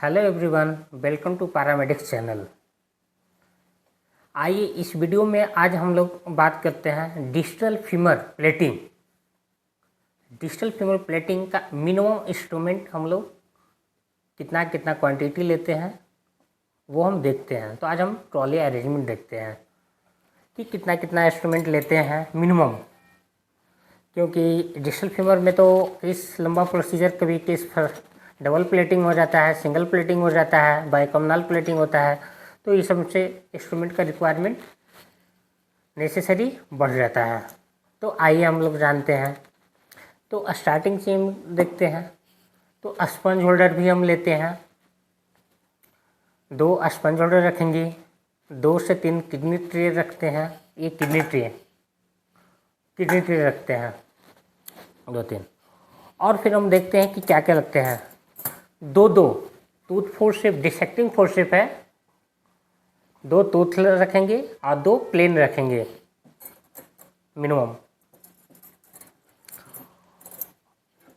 Hello everyone, welcome to paramedics channel. आइए इस video में आज हम लोग बात करते हैं digital femur plating. Digital femur plating का मिनिमम इंस्ट्रूमेंट हम लोग कितना कितना क्वांटिटी लेते हैं वो हम देखते हैं। तो आज हम ट्रॉली अरेंजमेंट देखते हैं कि कितना कितना इंस्ट्रूमेंट लेते हैं मिनिमम, क्योंकि डिजिटल फीमर में तो इस लंबा प्रोसीजर कभी केस डबल प्लेटिंग हो जाता है, सिंगल प्लेटिंग हो जाता है, बाइकॉम्नल प्लेटिंग होता है। तो इस सब से इंस्ट्रूमेंट का रिक्वायरमेंट नेसेसरी बढ़ जाता है। तो आइए हम लोग जानते हैं। तो स्टार्टिंग से हम देखते हैं। तो स्पंज होल्डर भी हम लेते हैं, 2 स्पंज होल्डर रखेंगे, 2 से 3 किडनी ट्रे रखते हैं। ये किडनी ट्रे रखते हैं 2-3। और फिर हम देखते हैं कि क्या क्या रखते हैं। 2 टूथ फोर्सेप, डिसेक्टिंग फोर्सेप है, 2 टूथ रखेंगे और 2 प्लेन रखेंगे मिनिमम।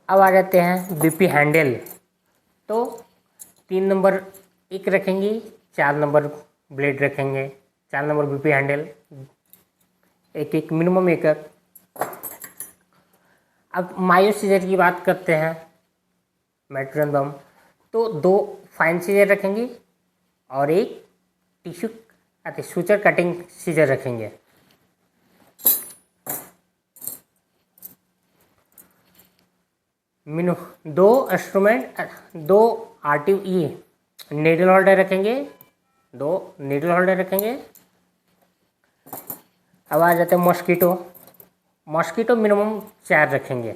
अब आ जाते हैं बीपी हैंडल। तो 3 नंबर एक रखेंगे, 4 नंबर ब्लेड रखेंगे, 4 नंबर बीपी हैंडल, एक मिनिमम एक। अब मायो सीजर की बात करते हैं, मेट्रोन बम। तो 2 फाइन सीजर रखेंगे और एक टिश्यू सूचर कटिंग सीजर रखेंगे। दो इंस्ट्रूमेंट, 2 RTE नीडल होल्डर रखेंगे, 2 नीडल होल्डर रखेंगे। अब आ जाते हैं मॉस्किटो मिनिमम 4 रखेंगे।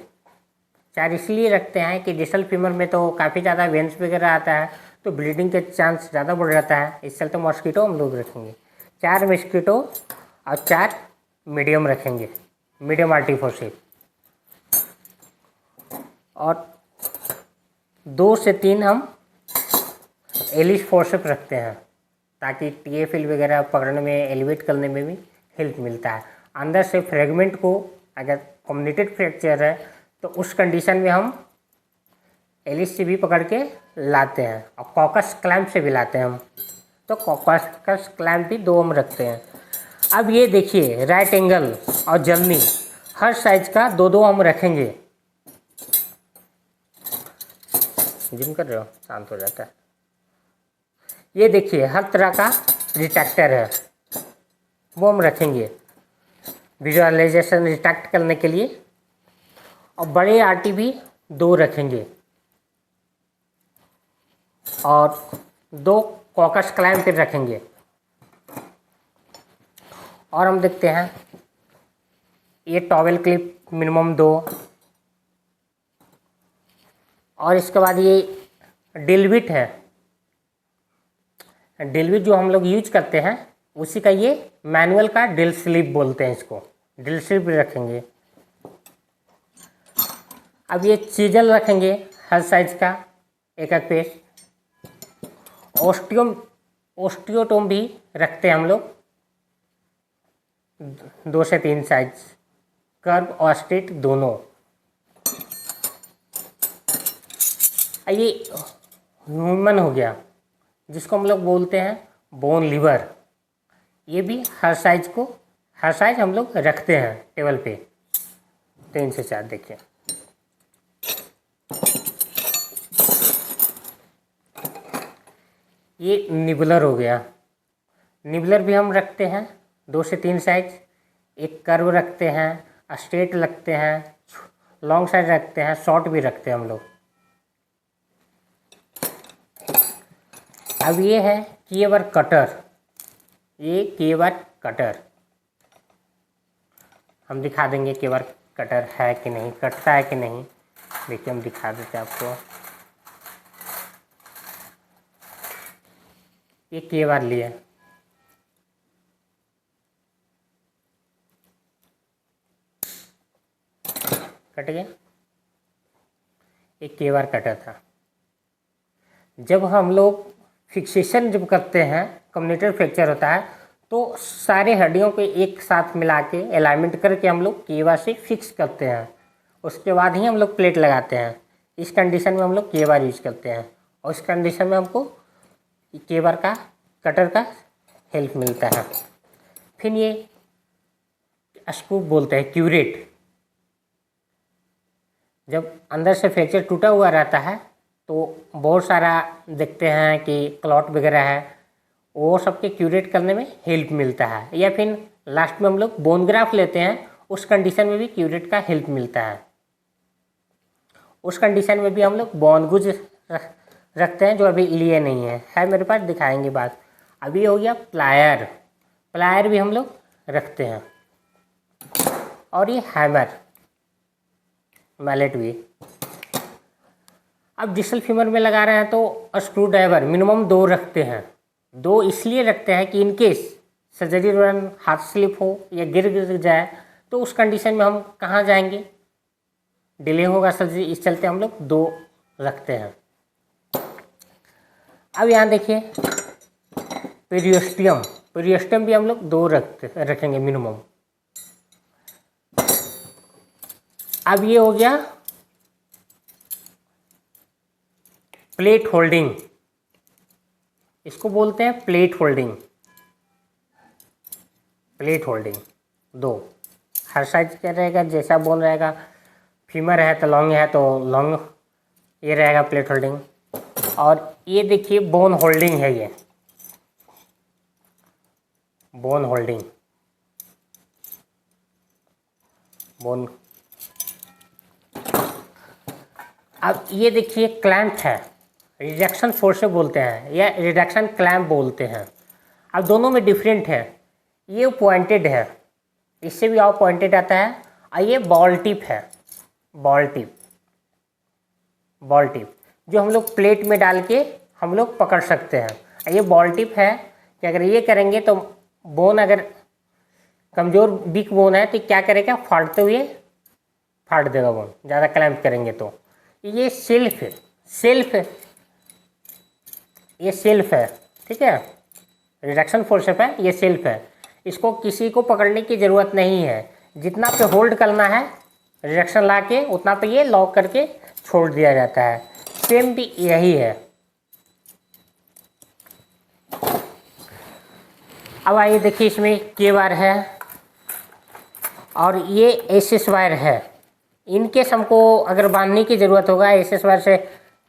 4 इसलिए रखते हैं कि डिजिटल फीमर में तो काफ़ी ज़्यादा वेंस वगैरह आता है, तो ब्लीडिंग के चांस ज़्यादा बढ़ जाता है। इस चलते मॉस्किटो हम लोग रखेंगे 4 मॉस्किटो और 4 मीडियम रखेंगे, मीडियम RT फोर्सेप। और 2 से 3 हम एलिस फोर्सेप रखते हैं, ताकि TFL वगैरह पकड़ने में, एलिवेट करने में भी हेल्प मिलता है। अंदर से फ्रेगमेंट को अगर कम्युनिकेटेड फ्रैक्चर है तो उस कंडीशन में हम एलिस से भी पकड़ के लाते हैं और कॉकस क्लैम्प से भी लाते हैं हम। तो कॉकस क्लैम्प भी 2 हम रखते हैं। अब ये देखिए, राइट एंगल और जर्नी हर साइज का 2-2 हम रखेंगे। जिम कर रहे हो, शांत हो जाता है। ये देखिए, हर तरह का रिट्रैक्टर है, वो हम रखेंगे विजुअलाइजेशन रिट्रैक्ट करने के लिए। और बड़े RT भी 2 रखेंगे और 2 कॉकस क्लैम्प पे रखेंगे। और हम देखते हैं ये टॉवेल क्लिप मिनिमम 2। और इसके बाद ये डिलविट है, डिलविट जो हम लोग यूज करते हैं उसी का ये मैनुअल का डिल स्लिप बोलते हैं, इसको डिल स्लिप रखेंगे। अब ये चीजल रखेंगे हर साइज का एक पीस। ओस्टियोटोम भी रखते हैं हम लोग, 2 से 3 साइज, कर्व और स्ट्रेट दोनों। ये ह्यूमन हो गया, जिसको हम लोग बोलते हैं बोन लीवर। ये भी हर साइज हम लोग रखते हैं टेबल पे। 3 से 4 देखिए। ये निबलर हो गया, निबलर भी हम रखते हैं 2 से 3 साइज। एक कर्व रखते हैं, स्ट्रेट रखते हैं, लॉन्ग साइज रखते हैं, शॉर्ट भी रखते हैं हम लोग। अब ये है कीवर कटर। ये कीवर कटर हम दिखा देंगे, कीवर कटर है कि नहीं, कटता है कि नहीं। देखिए, हम दिखा देते हैं आपको। ये कीवर लिए, कट गया। एक कीवर कटर था। जब हम लोग फिक्सेशन जब करते हैं, कम्युनिकेटेड फ्रैक्चर होता है, तो सारे हड्डियों को एक साथ मिला के अलाइनमेंट करके हम लोग कीवा से फिक्स करते हैं। उसके बाद ही हम लोग प्लेट लगाते हैं। इस कंडीशन में हम लोग कीवा यूज करते हैं। और इस कंडीशन में हमको केबर का कटर का हेल्प मिलता है। फिर ये स्क्रू बोलते हैं क्यूरेट। जब अंदर से फ्रैक्चर टूटा हुआ रहता है तो बहुत सारा देखते हैं कि क्लॉट वगैरह है, वो सबके क्यूरेट करने में हेल्प मिलता है। या फिर लास्ट में हम लोग बोन ग्राफ्ट लेते हैं, उस कंडीशन में भी क्यूरेट का हेल्प मिलता है। उस कंडीशन में भी हम लोग बोन गुज रखते हैं, जो अभी लिए नहीं है मेरे पास, दिखाएंगे बात। अभी हो गया प्लायर। प्लायर भी हम लोग रखते हैं। और ये हैमर, मैलेट भी। अब डिस्टल फीमर में लगा रहे हैं तो स्क्रू ड्राइवर मिनिमम 2 रखते हैं। 2 इसलिए रखते हैं कि इनकेस सर्जरी दौरान हाथ स्लिप हो या गिर जाए तो उस कंडीशन में हम कहाँ जाएंगे, डिले होगा सर्जरी, इस चलते हम लोग 2 रखते हैं। अब यहाँ देखिए पेरियोस्टियम भी हम लोग 2 रखेंगे मिनिमम। अब ये हो गया प्लेट होल्डिंग, इसको बोलते हैं प्लेट होल्डिंग। 2 हर साइज का रहेगा, जैसा बोन रहेगा। फीमर है तो लॉन्ग है तो लॉन्ग ये रहेगा प्लेट होल्डिंग। और ये देखिए बोन होल्डिंग है, ये बोन होल्डिंग, बोन। अब ये देखिए क्लैंप है, रिडक्शन फोर्स बोलते हैं या रिडक्शन क्लैंप बोलते हैं। अब दोनों में डिफरेंट है। ये पॉइंटेड है, इससे भी और पॉइंटेड आता है। और ये बॉल टिप है, बॉल टिप जो हम लोग प्लेट में डाल के हम लोग पकड़ सकते हैं। ये बॉल टिप है कि अगर ये करेंगे तो बोन अगर कमज़ोर वीक बोन है तो क्या करेगा, फाड़ते हुए फाड़ देगा बोन, ज़्यादा क्लैंप करेंगे तो। ये सेल्फ है, ठीक है। रिडक्शन फोर्स है, ये सेल्फ है। इसको किसी को पकड़ने की ज़रूरत नहीं है। जितना पे होल्ड करना है रिडक्शन ला के, उतना पे ये लॉक करके छोड़ दिया जाता है। सेम भी यही है। अब आइए देखिए, इसमें के वायर है और ये एसएस वायर है। इनकेस हमको अगर बांधने की ज़रूरत होगा, एसएस वायर से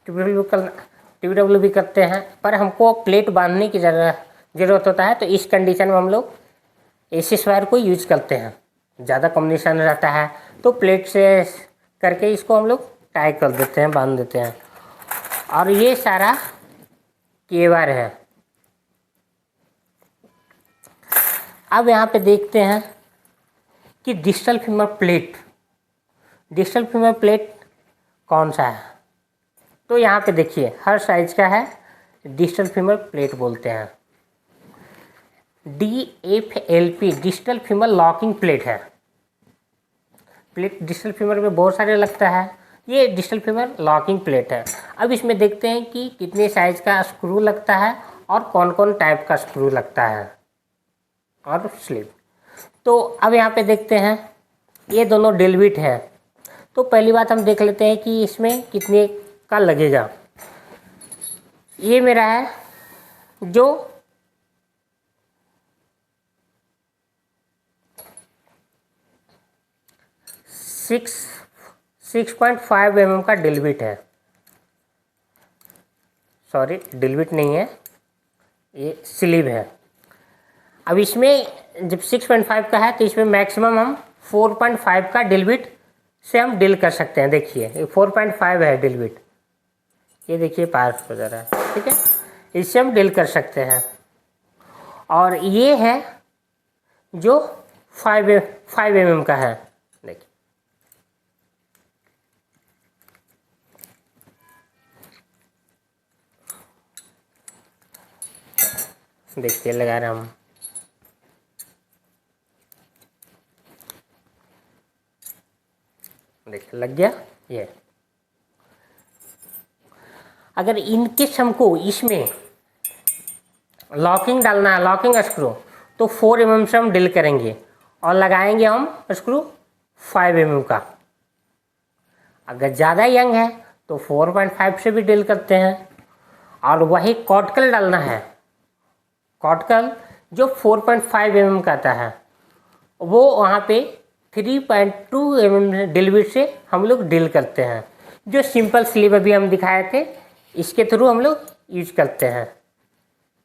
टीडब्ल्यू भी करते हैं, पर हमको प्लेट बांधने की ज़रूरत होता है तो इस कंडीशन में हम लोग एसएस वायर को यूज करते हैं। ज़्यादा कॉम्बिनेशन रहता है तो प्लेट से करके इसको हम लोग टाई कर देते हैं, बांध देते हैं। और ये सारा के वायर है। अब यहाँ पे देखते हैं कि डिस्टल फीमर प्लेट कौन सा है। तो यहाँ पे देखिए हर साइज का है, डिस्टल फीमर प्लेट बोलते हैं। DFLP distal femur locking plate है। प्लेट डिस्टल फीमर में बहुत सारे लगता है, ये डिस्टल फीमर लॉकिंग प्लेट है। अब इसमें देखते हैं कि कितने साइज का स्क्रू लगता है और कौन कौन टाइप का स्क्रू लगता है और स्लिप। तो अब यहाँ पे देखते हैं, ये दोनों डेलविट है। तो पहली बात हम देख लेते हैं कि इसमें कितने का लगेगा। ये मेरा है जो 6.5 mm का डेलविट है। सॉरी, डेलविट नहीं है, ये स्लीव है। अब इसमें जब 6.5 का है तो इसमें मैक्सिमम हम 4.5 का डेलविट से हम डील कर सकते हैं। देखिए ये 4.5 है डेलविट, ये देखिए पास हो जा रहा है, ठीक है। इससे हम डील कर सकते हैं। और ये है जो 5 mm का है। देखिए लगा रहे हम, देखिए लग गया। ये अगर इनकेस हमको इसमें लॉकिंग डालना है, लॉकिंग स्क्रू, तो 4 mm से हम डील करेंगे और लगाएंगे हम स्क्रू 5 mm का। अगर ज़्यादा यंग है तो 4.5 से भी डील करते हैं। और वही कॉर्टिकल डालना है। कॉर्टिकल जो 4.5 mm का आता है वो वहाँ पे 3.2 mm डिलीवरी से हम लोग डील करते हैं। जो सिंपल स्लीव अभी हम दिखाए थे इसके थ्रू हम लोग यूज करते हैं,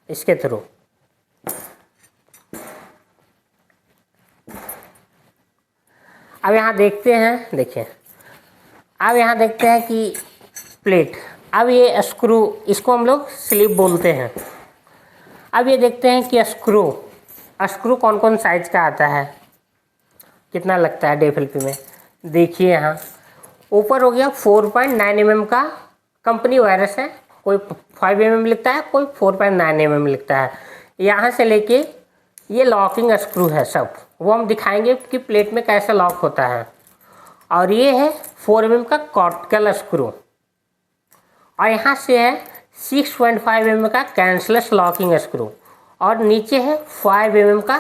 इसके थ्रू। अब यहाँ देखते हैं, देखिए अब यहाँ देखते हैं कि प्लेट, अब ये स्क्रू, इसको हम लोग स्लीव बोलते हैं। अब ये देखते हैं कि स्क्रू कौन कौन साइज का आता है, कितना लगता है डेफिल्पी में। देखिए यहाँ ऊपर हो गया 4.9 mm का कंपनी वायरस है, कोई 5 mm लिखता है, कोई 4.9 mm लिखता है। यहाँ से लेके ये लॉकिंग स्क्रू है सब, वो हम दिखाएंगे कि प्लेट में कैसे लॉक होता है। और ये है 4 mm का कॉर्टिकल स्क्रू, और यहाँ से है 6.5 mm का कैंसलेस लॉकिंग स्क्रू, और नीचे है 5 mm का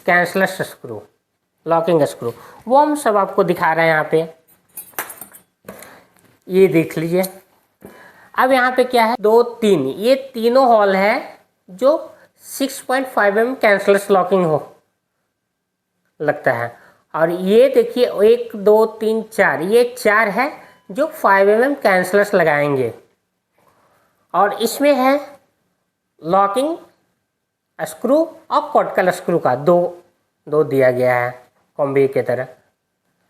कैंसलेस स्क्रू, लॉकिंग स्क्रू। वो हम सब आपको दिखा रहे हैं यहाँ पे, ये देख लीजिए। अब यहाँ पे क्या है, 2 3, ये तीनों हॉल है जो 6.5 mm कैंसलेस लॉकिंग हो लगता है। और ये देखिए 1 2 3 4, ये 4 है जो 5 mm कैंसलेस लगाएंगे। और इसमें है लॉकिंग स्क्रू और कॉर्टिकल स्क्रू का दो दिया गया है कॉम्बी की तरह,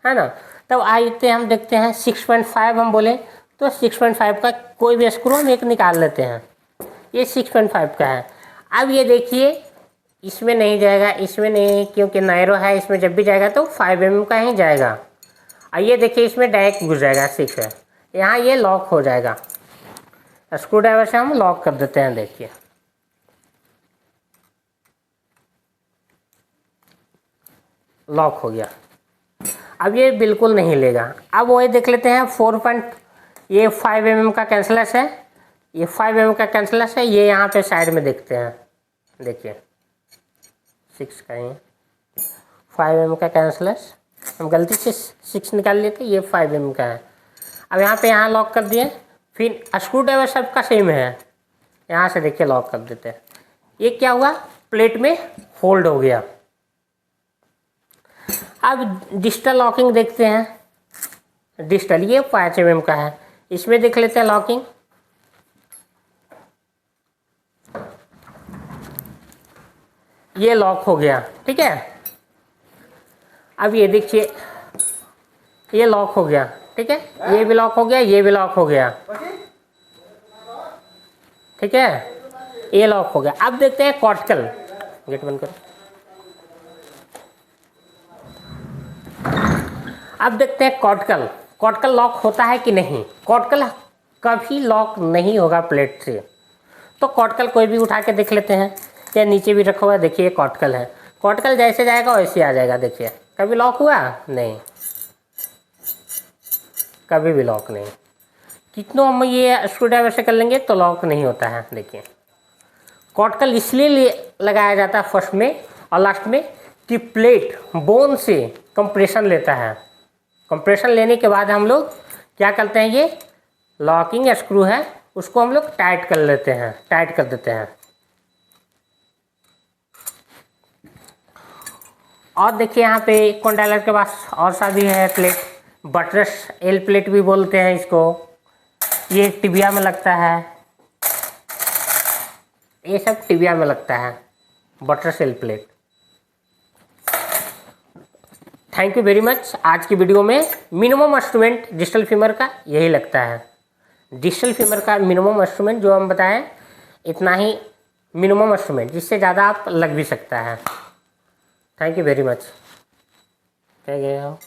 है ना। तब आइए हम देखते हैं 6.5 हम बोले तो 6.5 का कोई भी स्क्रू हम एक निकाल लेते हैं, ये 6.5 का है। अब ये देखिए इसमें नहीं जाएगा, इसमें नहीं, क्योंकि नैरो है, इसमें जब भी जाएगा तो 5 mm का ही जाएगा। और ये देखिए इसमें डायरेक्ट घुस जाएगा 6 है, यहाँ ये लॉक हो जाएगा। स्क्रू ड्राइवर से हम लॉक कर देते हैं, देखिए लॉक हो गया। अब ये बिल्कुल नहीं लेगा। अब वही देख लेते हैं ये 5 mm का कैंसलेस है, ये 5 mm का कैंसलेस है, ये यहाँ पे साइड में देखते हैं, देखिए 6 का ही 5 mm का कैंसलेस, हम गलती से 6 निकाल लेते, ये 5 mm का है। अब यहाँ पे यहाँ लॉक कर दिए, फिर स्क्रू ड्राइवर सबका सेम है, यहाँ से देखिए लॉक कर देते हैं। ये क्या हुआ, प्लेट में होल्ड हो गया। अब डिजिटल लॉकिंग देखते हैं। डिजिटल ये 5 mm का है, इसमें देख लेते हैं लॉकिंग। ये लॉक हो गया, ठीक है। अब ये देखिए ये लॉक हो गया, ठीक है, ये भी लॉक हो गया, ये भी लॉक हो गया, ठीक है, ये लॉक हो गया। अब देखते हैं कॉर्टिकल, गेट बंद करो। अब देखते हैं कॉर्टिकल लॉक होता है कि नहीं। कॉर्टिकल कभी लॉक नहीं होगा प्लेट से, तो कॉर्टिकल कोई भी उठा के देख लेते हैं, या नीचे भी रखा हुआ है, देखिए कॉर्टिकल है। कॉर्टिकल जैसे जाएगा वैसे आ जाएगा, देखिए कभी लॉक हुआ नहीं, कभी भी लॉक नहीं। कितनों हम ये स्क्रू ड्राइवर से कर लेंगे तो लॉक नहीं होता है। देखिए कॉर्टिकल इसलिए लगाया जाता है फर्स्ट में और लास्ट में कि प्लेट बोन से कंप्रेशन लेता है। कंप्रेशन लेने के बाद हम लोग क्या करते हैं, ये लॉकिंग स्क्रू है उसको हम लोग टाइट कर लेते हैं, टाइट कर देते हैं। और देखिए यहाँ पे कॉन्डाइलर के पास और सा भी है प्लेट, बटरस एल प्लेट भी बोलते हैं इसको। ये टिबिया में लगता है, ये सब टिबिया में लगता है, buttress L plate. Thank you very much. आज की वीडियो में मिनिमम इंस्ट्रूमेंट डिजिटल फीमर का यही लगता है। डिजिटल फीमर का मिनिमम इंस्ट्रूमेंट जो हम बताएं इतना ही मिनिमम इंस्ट्रूमेंट, जिससे ज़्यादा आप लग भी सकता है। Thank you very much. क्या गया